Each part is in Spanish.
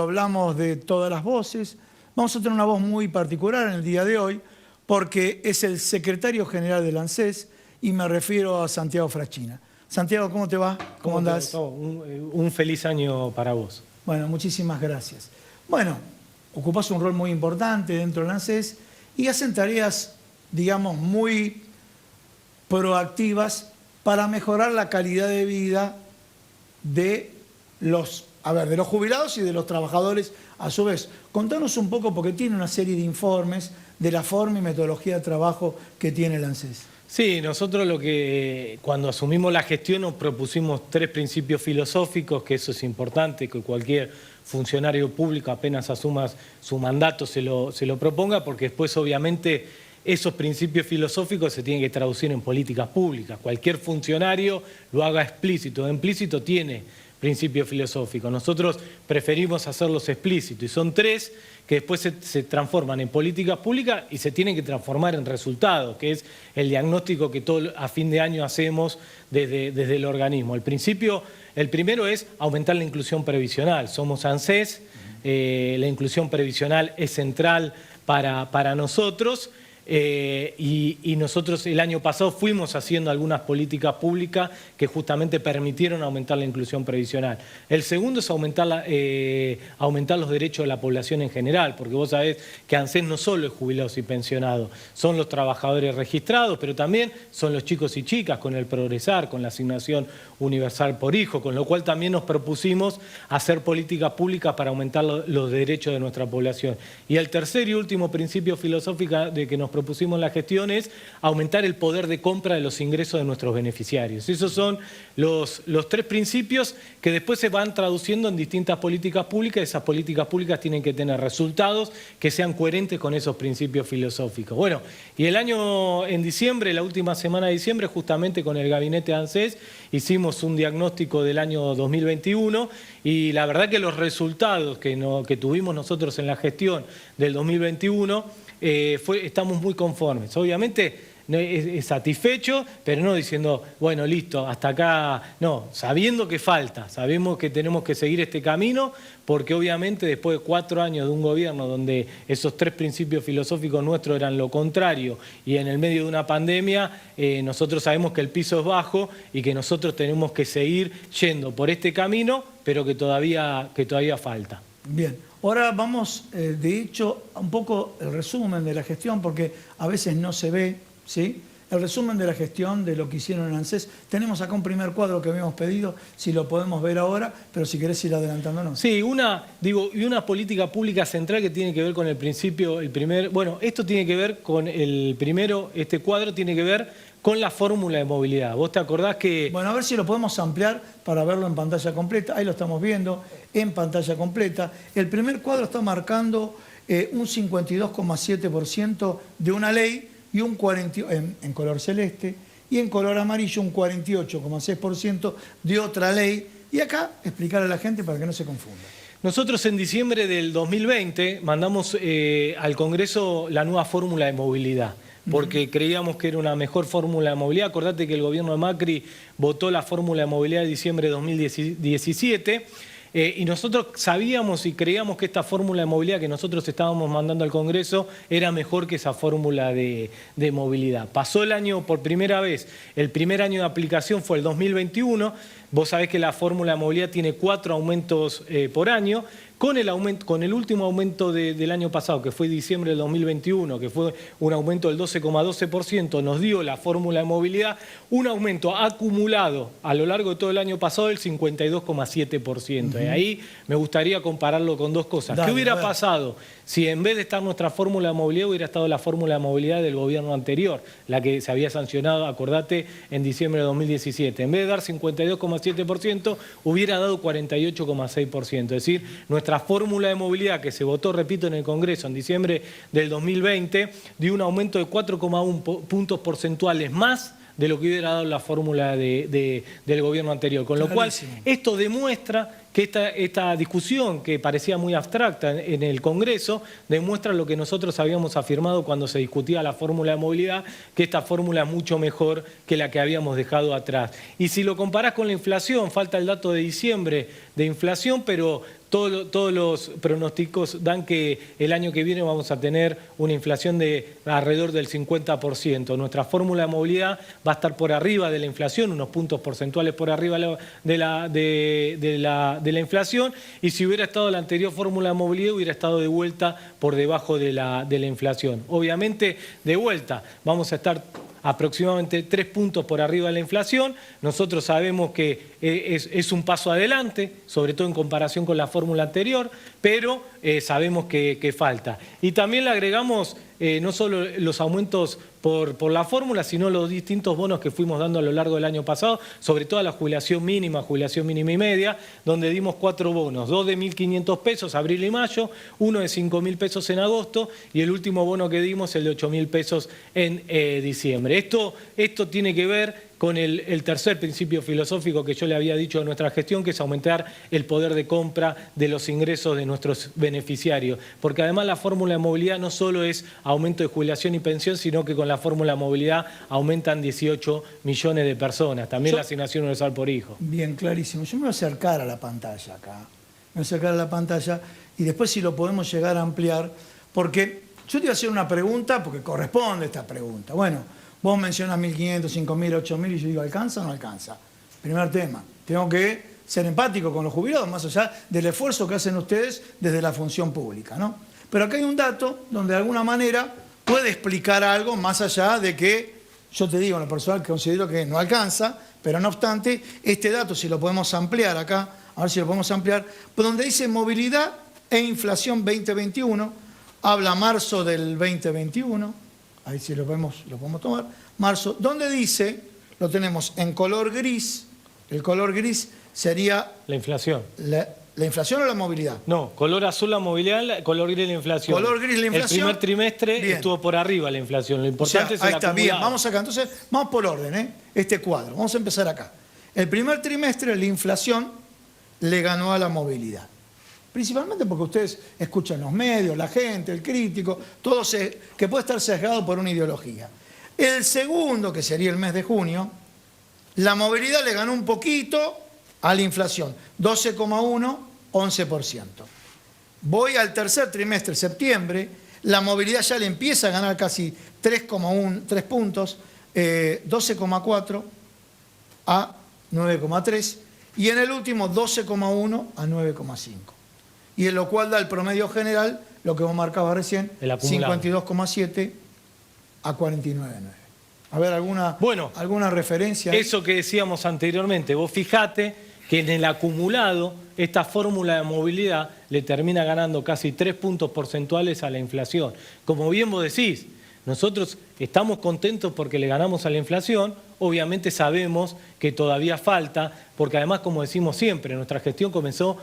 Hablamos de todas las voces. Vamos a tener una voz muy particular en el día de hoy porque es el secretario general del ANSES y me refiero a Santiago Fraschina. Santiago, ¿cómo te va? ¿Cómo andás? Un feliz año para vos. Bueno, muchísimas gracias. Bueno, ocupás un rol muy importante dentro del ANSES y hacen tareas, digamos, muy proactivas para mejorar la calidad de vida de los jubilados y de los trabajadores a su vez. Contanos un poco, porque tiene una serie de informes de la forma y metodología de trabajo que tiene el ANSES. Sí, nosotros cuando asumimos la gestión nos propusimos 3 principios filosóficos, que eso es importante, que cualquier funcionario público apenas asuma su mandato se lo proponga, porque después obviamente esos principios filosóficos se tienen que traducir en políticas públicas. Cualquier funcionario lo haga explícito o implícito tiene principios filosóficos. Nosotros preferimos hacerlos explícitos y son 3 que después se transforman en políticas públicas y se tienen que transformar en resultados, que es el diagnóstico que a fin de año hacemos desde el organismo. El primero es aumentar la inclusión previsional. Somos ANSES, la inclusión previsional es central para nosotros. Y nosotros el año pasado fuimos haciendo algunas políticas públicas que justamente permitieron aumentar la inclusión previsional. El segundo es aumentar los derechos de la población en general, porque vos sabés que ANSES no solo es jubilados y pensionados, son los trabajadores registrados, pero también son los chicos y chicas con el Progresar, con la asignación universal por hijo, con lo cual también nos propusimos hacer políticas públicas para aumentar los derechos de nuestra población. Y el tercer y último principio filosófico de que nos propusimos en la gestión es aumentar el poder de compra de los ingresos de nuestros beneficiarios. Esos son los 3 principios que después se van traduciendo en distintas políticas públicas. Esas políticas públicas tienen que tener resultados que sean coherentes con esos principios filosóficos. Bueno, y el año en diciembre, la última semana de diciembre, justamente con el gabinete de ANSES, hicimos un diagnóstico del año 2021 y la verdad que los resultados que tuvimos nosotros en la gestión del 2021 estamos muy conformes. Obviamente es satisfecho, pero no diciendo, bueno, listo, hasta acá, no, sabiendo que falta, sabemos que tenemos que seguir este camino, porque obviamente después de 4 años de un gobierno donde esos 3 principios filosóficos nuestros eran lo contrario y en el medio de una pandemia, nosotros sabemos que el piso es bajo y que nosotros tenemos que seguir yendo por este camino, pero que todavía falta. Bien, ahora vamos, de hecho, un poco el resumen de la gestión, porque a veces no se ve, ¿sí? El resumen de la gestión de lo que hicieron en ANSES. Tenemos acá un primer cuadro que habíamos pedido, si lo podemos ver ahora, pero si querés ir adelantándonos. Sí, y una política pública central que tiene que ver con el principio, bueno, esto tiene que ver con el primero, este cuadro tiene que ver con la fórmula de movilidad. ¿Vos te acordás que...? Bueno, a ver si lo podemos ampliar para verlo en pantalla completa. Ahí lo estamos viendo en pantalla completa. El primer cuadro está marcando un 52,7% de una ley y un 40, en color celeste, y en color amarillo un 48,6% de otra ley. Y acá explicar a la gente para que no se confunda. Nosotros en diciembre del 2020 mandamos al Congreso la nueva fórmula de movilidad, porque creíamos que era una mejor fórmula de movilidad. Acordate que el gobierno de Macri votó la fórmula de movilidad de diciembre de 2017, y nosotros sabíamos y creíamos que esta fórmula de movilidad que nosotros estábamos mandando al Congreso era mejor que esa fórmula de movilidad. Pasó el año por primera vez, el primer año de aplicación fue el 2021, vos sabés que la fórmula de movilidad tiene 4 aumentos por año. Con el último aumento del año pasado, que fue diciembre del 2021, que fue un aumento del 12,12%, nos dio la fórmula de movilidad un aumento acumulado a lo largo de todo el año pasado del 52,7%. Y ahí me gustaría compararlo con 2 cosas. ¿Qué hubiera pasado si en vez de estar nuestra fórmula de movilidad hubiera estado la fórmula de movilidad del gobierno anterior, la que se había sancionado, acordate, en diciembre de 2017? En vez de dar 52,7%, hubiera dado 48,6%. Es decir, nuestra fórmula de movilidad que se votó, repito, en el Congreso en diciembre del 2020, dio un aumento de 4,1 puntos porcentuales más de lo que hubiera dado la fórmula del gobierno anterior. Con lo cual, esto demuestra que esta discusión, que parecía muy abstracta en el Congreso, demuestra lo que nosotros habíamos afirmado cuando se discutía la fórmula de movilidad, que esta fórmula es mucho mejor que la que habíamos dejado atrás. Y si lo comparás con la inflación, falta el dato de diciembre de inflación, pero todos los pronósticos dan que el año que viene vamos a tener una inflación de alrededor del 50%. Nuestra fórmula de movilidad va a estar por arriba de la inflación, unos puntos porcentuales por arriba de la inflación, y si hubiera estado la anterior fórmula de movilidad hubiera estado de vuelta por debajo de la inflación. Obviamente, de vuelta, vamos a estar aproximadamente 3 puntos por arriba de la inflación. Nosotros sabemos que es un paso adelante, sobre todo en comparación con la fórmula anterior, pero sabemos que falta. Y también le agregamos no solo los aumentos por la fórmula, sino los distintos bonos que fuimos dando a lo largo del año pasado, sobre todo a la jubilación mínima y media, donde dimos 4 bonos, 2 de 1.500 pesos, abril y mayo, uno de 5.000 pesos en agosto, y el último bono que dimos, el de 8.000 pesos en diciembre. Esto tiene que ver con el tercer principio filosófico que yo le había dicho de nuestra gestión, que es aumentar el poder de compra de los ingresos de nuestros beneficiarios. Porque además la fórmula de movilidad no solo es aumento de jubilación y pensión, sino que con la fórmula de movilidad aumentan 18 millones de personas. También la asignación universal por hijo. Bien, clarísimo. Yo me voy a acercar a la pantalla acá. Me voy a acercar a la pantalla y después si lo podemos llegar a ampliar, porque yo te voy a hacer una pregunta, porque corresponde esta pregunta. Bueno, vos mencionas 1.500, 5.000, 8.000 y yo digo, ¿alcanza o no alcanza? Primer tema, tengo que ser empático con los jubilados, más allá del esfuerzo que hacen ustedes desde la función pública, ¿no? Pero acá hay un dato donde de alguna manera puede explicar algo más allá de que yo te digo en lo personal que considero que no alcanza, pero no obstante, este dato si lo podemos ampliar acá, a ver si lo podemos ampliar, donde dice movilidad e inflación 2021, habla marzo del 2021, ahí sí lo podemos tomar, marzo, donde dice, lo tenemos en color gris, el color gris sería... La inflación. ¿La inflación o la movilidad? No, color azul la movilidad, color gris la inflación. Color gris la inflación. El primer trimestre bien. Estuvo por arriba la inflación, lo importante es el acumulado. Ahí está, bien, vamos acá, entonces vamos por orden, este cuadro, vamos a empezar acá. El primer trimestre la inflación le ganó a la movilidad. Principalmente porque ustedes escuchan los medios, la gente, el crítico, todo que puede estar sesgado por una ideología. El segundo, que sería el mes de junio, la movilidad le ganó un poquito a la inflación, 12,1, 11%. Voy al tercer trimestre, septiembre, la movilidad ya le empieza a ganar casi 3 puntos, 12,4 a 9,3, y en el último 12,1 a 9,5. Y en lo cual da el promedio general, lo que vos marcabas recién, 52,7 a 49,9. A ver, ¿alguna referencia? Eso que decíamos anteriormente, vos fijate que en el acumulado esta fórmula de movilidad le termina ganando casi 3 puntos porcentuales a la inflación. Como bien vos decís, nosotros estamos contentos porque le ganamos a la inflación, obviamente sabemos que todavía falta, porque además, como decimos siempre, nuestra gestión comenzó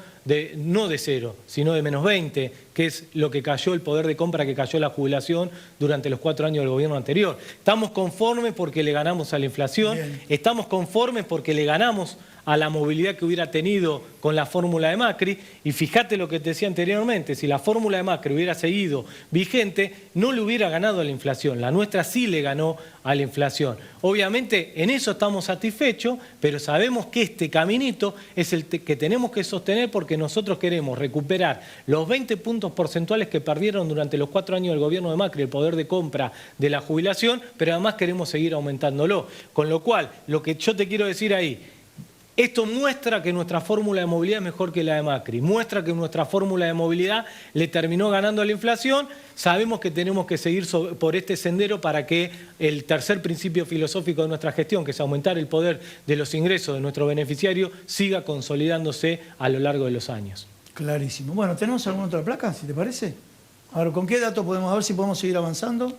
no de 0, sino de menos 20, que es lo que cayó, el poder de compra que cayó la jubilación durante los 4 años del gobierno anterior. Estamos conformes porque le ganamos a la inflación, bien. Estamos conformes porque le ganamos a la movilidad que hubiera tenido con la fórmula de Macri, y fíjate lo que te decía anteriormente, si la fórmula de Macri hubiera seguido vigente, no le hubiera ganado a la inflación, la nuestra sí le ganó a la inflación. Obviamente en eso estamos satisfechos, pero sabemos que este caminito es el que tenemos que sostener porque nosotros queremos recuperar los 20 puntos porcentuales que perdieron durante los 4 años del gobierno de Macri, el poder de compra de la jubilación, pero además queremos seguir aumentándolo. Con lo cual, lo que yo te quiero decir ahí, esto muestra que nuestra fórmula de movilidad es mejor que la de Macri, muestra que nuestra fórmula de movilidad le terminó ganando a la inflación. Sabemos que tenemos que seguir por este sendero para que el tercer principio filosófico de nuestra gestión, que es aumentar el poder de los ingresos de nuestro beneficiario, siga consolidándose a lo largo de los años. Clarísimo. Bueno, ¿tenemos alguna otra placa, si te parece? A ver, ¿con qué dato podemos ver si podemos seguir avanzando?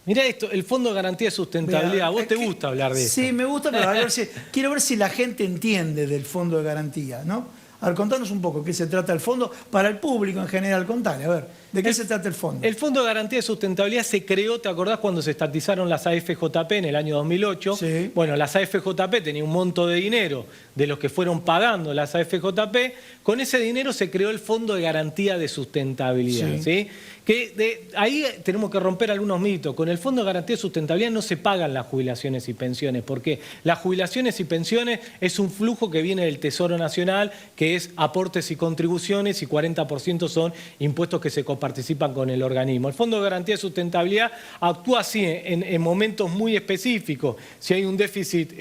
Mirá esto, el Fondo de Garantía de Sustentabilidad. ¿A vos te gusta hablar de eso? Sí, me gusta, pero quiero ver si la gente entiende del Fondo de Garantía, ¿no? A ver, contanos un poco qué se trata el fondo para el público en general. Contale, a ver, ¿de qué se trata el fondo? El Fondo de Garantía de Sustentabilidad se creó, ¿te acordás cuando se estatizaron las AFJP en el año 2008? Sí. Bueno, las AFJP tenían un monto de dinero de los que fueron pagando las AFJP. Con ese dinero se creó el Fondo de Garantía de Sustentabilidad, ¿sí? Ahí tenemos que romper algunos mitos. Con el Fondo de Garantía de Sustentabilidad no se pagan las jubilaciones y pensiones, porque las jubilaciones y pensiones es un flujo que viene del Tesoro Nacional, que que es aportes y contribuciones, y 40% son impuestos que se coparticipan con el organismo. El Fondo de Garantía de Sustentabilidad actúa así en momentos muy específicos. Si hay un déficit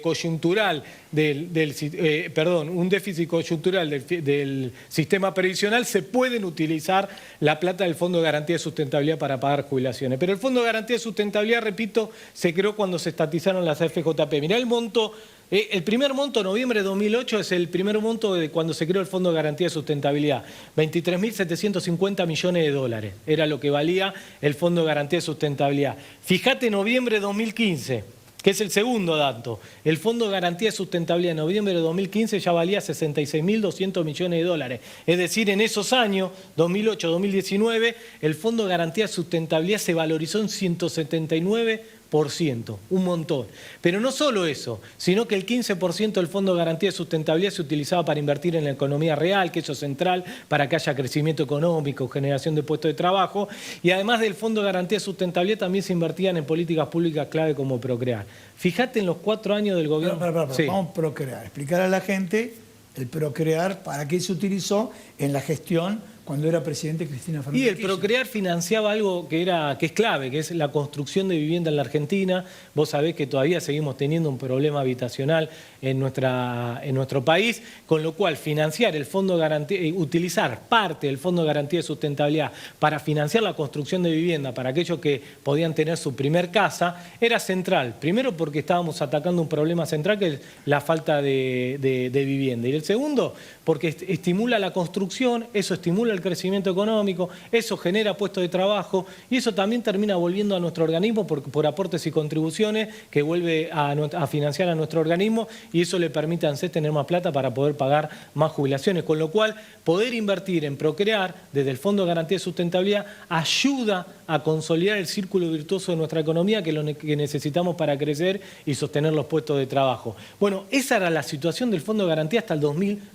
coyuntural un déficit coyuntural del sistema previsional, se pueden utilizar la plata del Fondo de Garantía de Sustentabilidad para pagar jubilaciones. Pero el Fondo de Garantía de Sustentabilidad, repito, se creó cuando se estatizaron las FJP. Mirá el monto. El primer monto, noviembre de 2008, es el primer monto de cuando se creó el Fondo de Garantía de Sustentabilidad. 23.750 millones de dólares era lo que valía el Fondo de Garantía de Sustentabilidad. Fíjate, noviembre de 2015, que es el segundo dato. El Fondo de Garantía de Sustentabilidad en noviembre de 2015 ya valía 66.200 millones de dólares. Es decir, en esos años, 2008-2019, el Fondo de Garantía de Sustentabilidad se valorizó en 179%, un montón. Pero no solo eso, sino que el 15% del Fondo de Garantía de Sustentabilidad se utilizaba para invertir en la economía real, que eso es central para que haya crecimiento económico, generación de puestos de trabajo, y además del Fondo de Garantía de Sustentabilidad también se invertían en políticas públicas clave como Procrear. Fíjate en los 4 años del gobierno... Sí. Vamos a Procrear, explicar a la gente el Procrear, para qué se utilizó en la gestión cuando era presidente Cristina Fernández. Y el Procrear financiaba algo que es clave, que es la construcción de vivienda en la Argentina. Vos sabés que todavía seguimos teniendo un problema habitacional en nuestro país, con lo cual financiar el Fondo de Garantía, utilizar parte del Fondo de Garantía de Sustentabilidad para financiar la construcción de vivienda para aquellos que podían tener su primer casa, era central. Primero porque estábamos atacando un problema central, que es la falta de vivienda. Y el segundo, porque estimula la construcción, eso estimula el crecimiento económico, eso genera puestos de trabajo, y eso también termina volviendo a nuestro organismo por aportes y contribuciones, que vuelve a financiar a nuestro organismo, y eso le permite a ANSES tener más plata para poder pagar más jubilaciones. Con lo cual, poder invertir en Procrear desde el Fondo de Garantía de Sustentabilidad ayuda a consolidar el círculo virtuoso de nuestra economía, que necesitamos para crecer y sostener los puestos de trabajo. Bueno, esa era la situación del Fondo de Garantía hasta el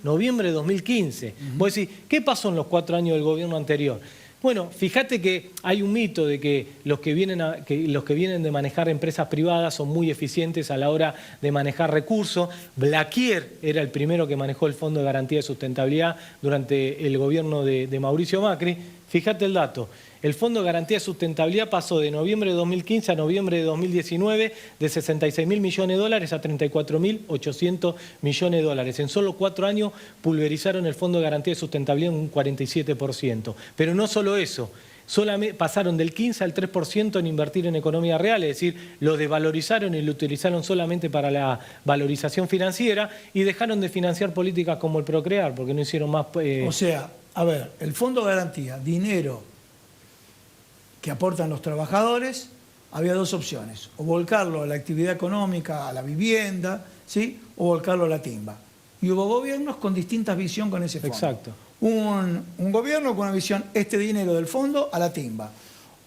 noviembre de 2015. Vos decís, ¿qué pasó en los 4 años del gobierno anterior? Bueno, fíjate que hay un mito de que los que vienen de manejar empresas privadas son muy eficientes a la hora de manejar recursos. Blaquier era el primero que manejó el Fondo de Garantía de Sustentabilidad durante el gobierno de Mauricio Macri. Fíjate el dato. El Fondo de Garantía de Sustentabilidad pasó de noviembre de 2015 a noviembre de 2019 de 66.000 millones de dólares a 34.800 millones de dólares. En solo 4 años pulverizaron el Fondo de Garantía de Sustentabilidad en un 47%. Pero no solo eso, solamente pasaron del 15 al 3% en invertir en economía real, es decir, lo desvalorizaron y lo utilizaron solamente para la valorización financiera, y dejaron de financiar políticas como el Procrear, porque no hicieron más... O sea, a ver, el Fondo de Garantía, dinero que aportan los trabajadores, había 2 opciones: o volcarlo a la actividad económica, a la vivienda, ¿sí?, o volcarlo a la timba. Y hubo gobiernos con distintas visiones con ese fondo. Exacto. Un gobierno con una visión, este dinero del fondo a la timba.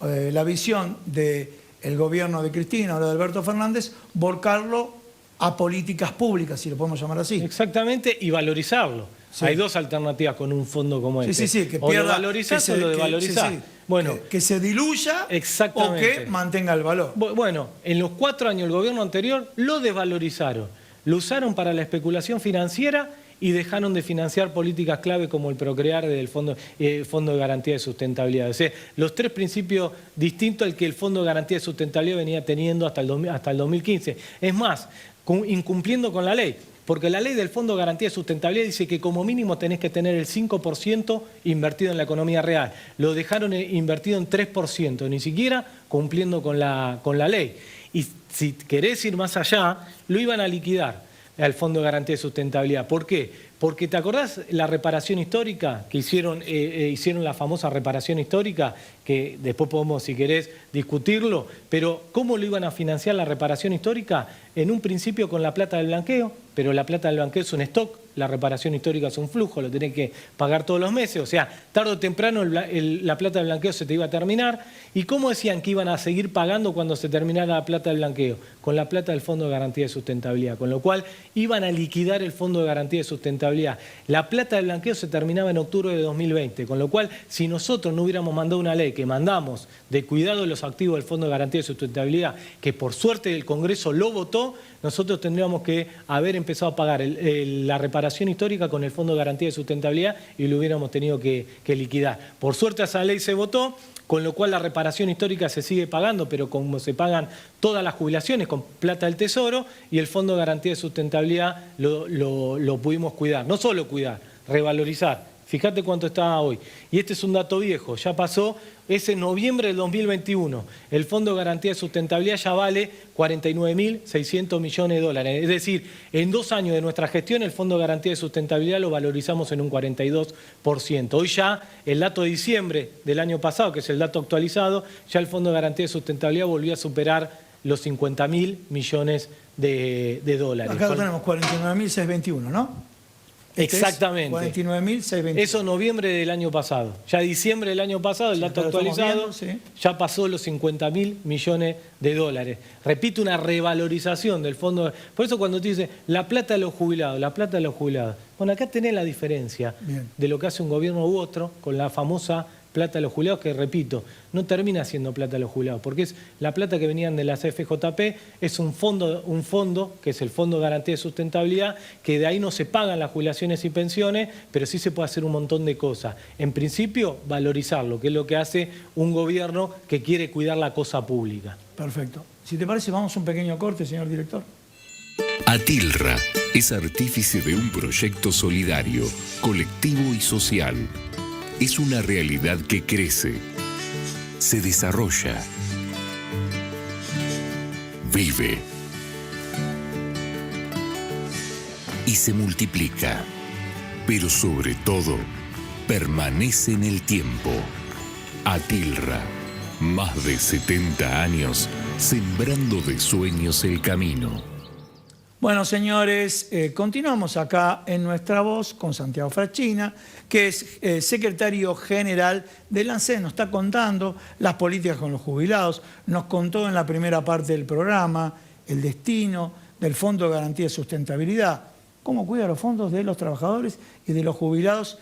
La visión del gobierno de Cristina, ahora de Alberto Fernández, volcarlo a políticas públicas, si lo podemos llamar así. Exactamente, y valorizarlo. Sí. Hay 2 alternativas con un fondo como este. Sí, que o pierda, lo valorizás o lo desvalorizás. Bueno, que se diluya o que mantenga el valor. Bueno, en los 4 años del gobierno anterior lo desvalorizaron. Lo usaron para la especulación financiera y dejaron de financiar políticas clave como el Procrear del Fondo de Garantía de Sustentabilidad. O sea, los 3 principios distintos al que el Fondo de Garantía de Sustentabilidad venía teniendo hasta el 2015. Es más, incumpliendo con la ley. Porque la ley del Fondo de Garantía de Sustentabilidad dice que como mínimo tenés que tener el 5% invertido en la economía real. Lo dejaron invertido en 3%, ni siquiera cumpliendo con la ley. Y si querés ir más allá, lo iban a liquidar al Fondo de Garantía de Sustentabilidad. ¿Por qué? Porque ¿te acordás la reparación histórica que hicieron la famosa reparación histórica? Que después podemos, si querés, discutirlo. Pero ¿cómo lo iban a financiar la reparación histórica? En un principio con la plata del blanqueo, pero la plata del blanqueo es un stock, la reparación histórica es un flujo, lo tenés que pagar todos los meses. O sea, tarde o temprano la plata del blanqueo se te iba a terminar. ¿Y cómo decían que iban a seguir pagando cuando se terminara la plata del blanqueo? Con la plata del Fondo de Garantía de Sustentabilidad. Con lo cual iban a liquidar el Fondo de Garantía de Sustentabilidad. La plata del blanqueo se terminaba en octubre de 2020, con lo cual si nosotros no hubiéramos mandado una ley que mandamos de cuidado de los activos del Fondo de Garantía de Sustentabilidad, que por suerte el Congreso lo votó, nosotros tendríamos que haber empezado a pagar la reparación reparación histórica con el Fondo de Garantía de Sustentabilidad y lo hubiéramos tenido que liquidar. Por suerte esa ley se votó, con lo cual la reparación histórica se sigue pagando, pero como se pagan todas las jubilaciones con plata del Tesoro, y el Fondo de Garantía de Sustentabilidad lo pudimos cuidar. No solo cuidar, revalorizar. Fíjate cuánto está hoy. Y este es un dato viejo, ya pasó, es en noviembre del 2021. El Fondo de Garantía de Sustentabilidad ya vale 49.600 millones de dólares. Es decir, en 2 años de nuestra gestión el Fondo de Garantía de Sustentabilidad lo valorizamos en un 42%. Hoy ya, el dato de diciembre del año pasado, que es el dato actualizado, ya el Fondo de Garantía de Sustentabilidad volvió a superar los 50.000 millones de dólares. Acá lo tenemos, 49.621, ¿no? Exactamente. 49.621. Eso noviembre del año pasado. Ya diciembre del año pasado, el dato actualizado, ya pasó los 50.000 millones de dólares. Repito, una revalorización del fondo. Por eso cuando te dice la plata de los jubilados, la plata de los jubilados. Bueno, acá tenés la diferencia de lo que hace un gobierno u otro con la famosa plata de los jubilados, que repito, no termina siendo plata de los jubilados, porque es la plata que venían de las FJP, es un fondo que es el Fondo de Garantía de Sustentabilidad, que de ahí no se pagan las jubilaciones y pensiones, pero sí se puede hacer un montón de cosas. En principio, valorizarlo, que es lo que hace un gobierno que quiere cuidar la cosa pública. Perfecto. Si te parece, vamos a un pequeño corte, señor director. Atilra es artífice de un proyecto solidario, colectivo y social. Es una realidad que crece, se desarrolla, vive y se multiplica, pero sobre todo permanece en el tiempo. Atilra, más de 70 años sembrando de sueños el camino. Bueno, señores, continuamos acá en Nuestra Voz con Santiago Frachina, que es secretario general del ANSES. Nos está contando las políticas con los jubilados. Nos contó en la primera parte del programa el destino del Fondo de Garantía de Sustentabilidad, cómo cuida los fondos de los trabajadores y de los jubilados,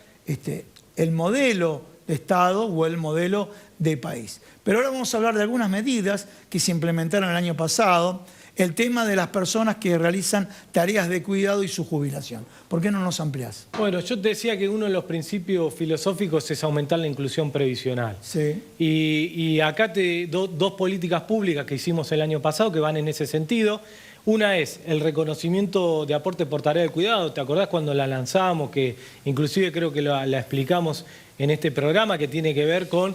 el modelo de Estado o el modelo de país. Pero ahora vamos a hablar de algunas medidas que se implementaron el año pasado. El tema de las personas que realizan tareas de cuidado y su jubilación. ¿Por qué no nos ampliás? Bueno, yo te decía que uno de los principios filosóficos es aumentar la inclusión previsional. Sí. Y acá dos políticas públicas que hicimos el año pasado que van en ese sentido. Una es el reconocimiento de aporte por tarea de cuidado. ¿Te acordás cuando la lanzamos? Que inclusive creo que la explicamos en este programa, que tiene que ver con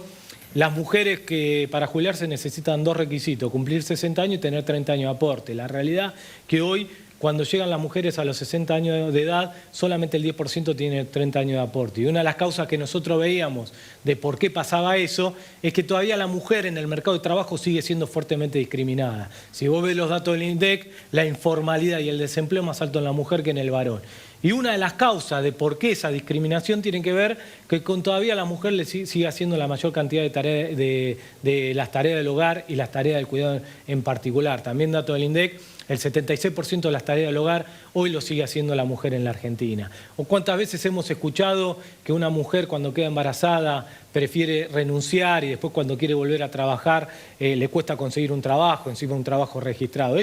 las mujeres que para jubilarse necesitan 2 requisitos, cumplir 60 años y tener 30 años de aporte. La realidad que hoy, cuando llegan las mujeres a los 60 años de edad, solamente el 10% tiene 30 años de aporte. Y una de las causas que nosotros veíamos de por qué pasaba eso es que todavía la mujer en el mercado de trabajo sigue siendo fuertemente discriminada. Si vos ves los datos del INDEC, la informalidad y el desempleo es más alto en la mujer que en el varón. Y una de las causas de por qué esa discriminación tiene que ver que con todavía la mujer le sigue haciendo la mayor cantidad de tareas de las tareas del hogar y las tareas del cuidado en particular. También dato del INDEC, el 76% de las tareas del hogar hoy lo sigue haciendo la mujer en la Argentina. O cuántas veces hemos escuchado que una mujer cuando queda embarazada prefiere renunciar y después cuando quiere volver a trabajar le cuesta conseguir un trabajo, encima un trabajo registrado.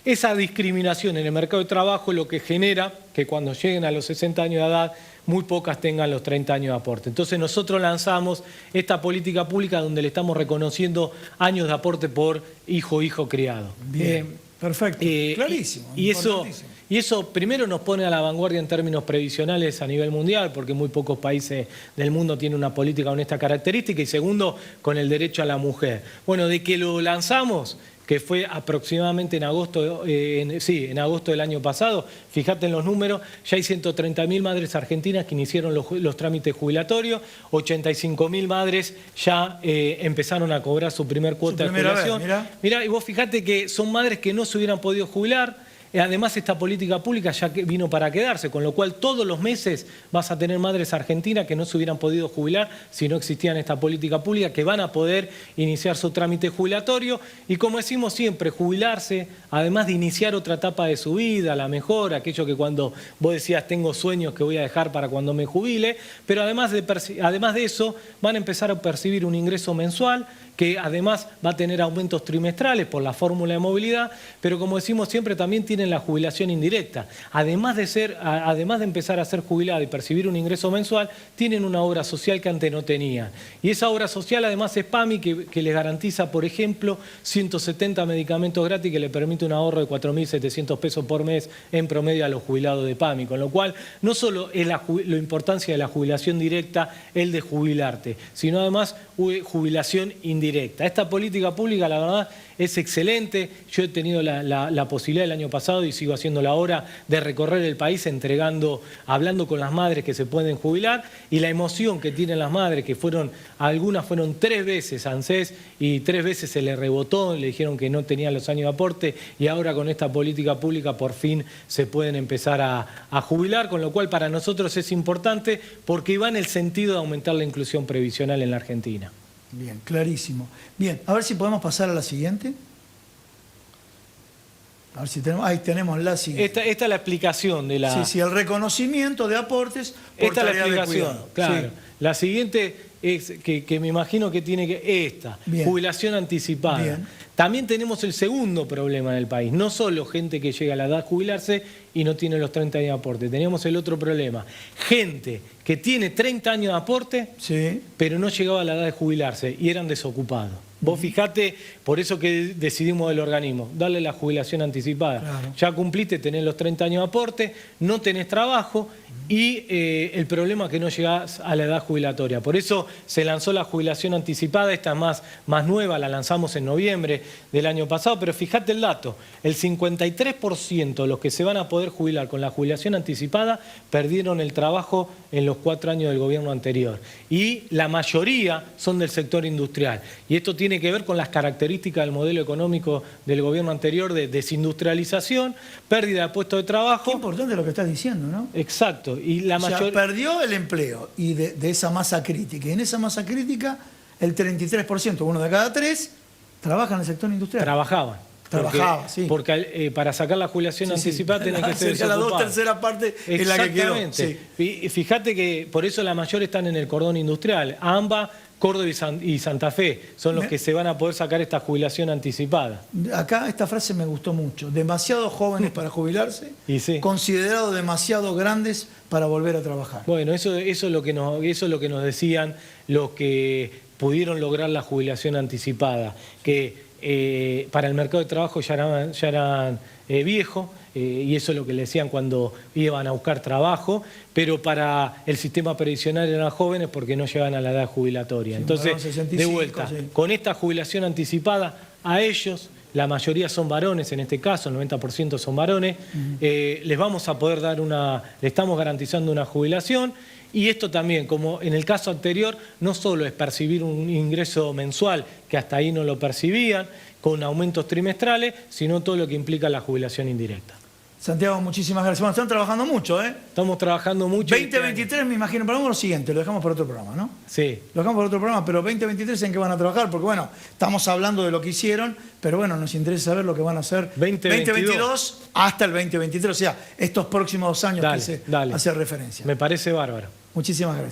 Esa discriminación en el mercado de trabajo es lo que genera que cuando lleguen a los 60 años de edad muy pocas tengan los 30 años de aporte. Entonces nosotros lanzamos esta política pública donde le estamos reconociendo años de aporte por hijo criado. Bien, perfecto, clarísimo. Y eso primero nos pone a la vanguardia en términos previsionales a nivel mundial, porque muy pocos países del mundo tienen una política con esta característica, y segundo, con el derecho a la mujer. Bueno, de que lo lanzamos, que fue aproximadamente en agosto del año pasado, fíjate en los números, ya hay 130.000 madres argentinas que iniciaron los trámites jubilatorios, 85.000 madres ya empezaron a cobrar su primer cuota de jubilación. Mirá, y vos fíjate que son madres que no se hubieran podido jubilar. Además, esta política pública ya vino para quedarse, con lo cual todos los meses vas a tener madres argentinas que no se hubieran podido jubilar si no existían esta política pública, que van a poder iniciar su trámite jubilatorio y, como decimos siempre, jubilarse, además de iniciar otra etapa de su vida, a la mejor, aquello que cuando vos decías tengo sueños que voy a dejar para cuando me jubile, pero además de eso van a empezar a percibir un ingreso mensual que además va a tener aumentos trimestrales por la fórmula de movilidad, pero como decimos siempre también tiene tienen la jubilación indirecta. Además de empezar a ser jubilado y percibir un ingreso mensual, tienen una obra social que antes no tenían. Y esa obra social además es PAMI, que les garantiza, por ejemplo, 170 medicamentos gratis, que le permite un ahorro de 4.700 pesos por mes en promedio a los jubilados de PAMI. Con lo cual, no solo es la importancia de la jubilación directa el de jubilarte, sino además jubilación indirecta. Esta política pública, la verdad, es excelente. Yo he tenido la posibilidad el año pasado, y sigo haciéndola ahora, de recorrer el país hablando con las madres que se pueden jubilar, y la emoción que tienen las madres, que algunas fueron 3 veces a ANSES y 3 veces se les rebotó, le dijeron que no tenían los años de aporte, y ahora con esta política pública por fin se pueden empezar a jubilar, con lo cual para nosotros es importante porque va en el sentido de aumentar la inclusión previsional en la Argentina. Bien, clarísimo. Bien, a ver si podemos pasar a la siguiente. A ver si tenemos, ahí tenemos la siguiente. Esta es la explicación de la... Sí, el reconocimiento de aportes por esta es la tarea de explicación, cuidado. claro. Sí. La siguiente es que me imagino que tiene que... Esta, Bien. Jubilación anticipada. Bien. También tenemos el segundo problema en el país. No solo gente que llega a la edad de jubilarse y no tiene los 30 años de aporte. Tenemos el otro problema. Gente que tiene 30 años de aporte, Sí. pero no llegaba a la edad de jubilarse y eran desocupados. Vos fijate, por eso que decidimos del organismo, darle la jubilación anticipada. Claro. Ya cumpliste, tenés los 30 años de aporte, no tenés trabajo y el problema es que no llegás a la edad jubilatoria. Por eso se lanzó la jubilación anticipada, esta más nueva, la lanzamos en noviembre del año pasado, pero fíjate el dato, el 53% de los que se van a poder jubilar con la jubilación anticipada perdieron el trabajo en los 4 años del gobierno anterior. Y la mayoría son del sector industrial. Y esto tiene que ver con las características del modelo económico del gobierno anterior de desindustrialización, pérdida de puestos de trabajo. Qué importante lo que estás diciendo, ¿no? Exacto. Y la O sea, mayoría... perdió el empleo y de esa masa crítica. Y en esa masa crítica, el 33%, 1 de cada 3, trabaja en el sector industrial. Trabajaba, sí. Porque para sacar la jubilación anticipada tenés que ser sería la desocupado. 2/3 parte es la que quedó. Exactamente. Sí. Y fíjate que por eso la mayor están en el cordón industrial. AMBA, Córdoba y Santa Fe son los que se van a poder sacar esta jubilación anticipada. Acá esta frase me gustó mucho. Demasiado jóvenes para jubilarse, Y sí. considerados demasiado grandes para volver a trabajar. Bueno, eso es lo que nos decían los que pudieron lograr la jubilación anticipada, que para el mercado de trabajo ya eran viejos, y eso es lo que le decían cuando iban a buscar trabajo, pero para el sistema previsional eran jóvenes porque no llegan a la edad jubilatoria. Sí, entonces, 65, de vuelta, sí. con esta jubilación anticipada, a ellos, la mayoría son varones en este caso, el 90% son varones, les vamos a poder le estamos garantizando una jubilación. Y esto también, como en el caso anterior, no solo es percibir un ingreso mensual, que hasta ahí no lo percibían, con aumentos trimestrales, sino todo lo que implica la jubilación indirecta. Santiago, muchísimas gracias. Bueno, están trabajando mucho, ¿eh? Estamos trabajando mucho. 2023, me imagino, pero vamos a lo siguiente, lo dejamos para otro programa, ¿no? Sí. Lo dejamos para otro programa, pero 2023, ¿en qué van a trabajar? Porque, bueno, estamos hablando de lo que hicieron, pero bueno, nos interesa saber lo que van a hacer 2022 hasta el 2023, o sea, estos próximos 2 años que se hace referencia. Me parece bárbaro. Muchísimas gracias.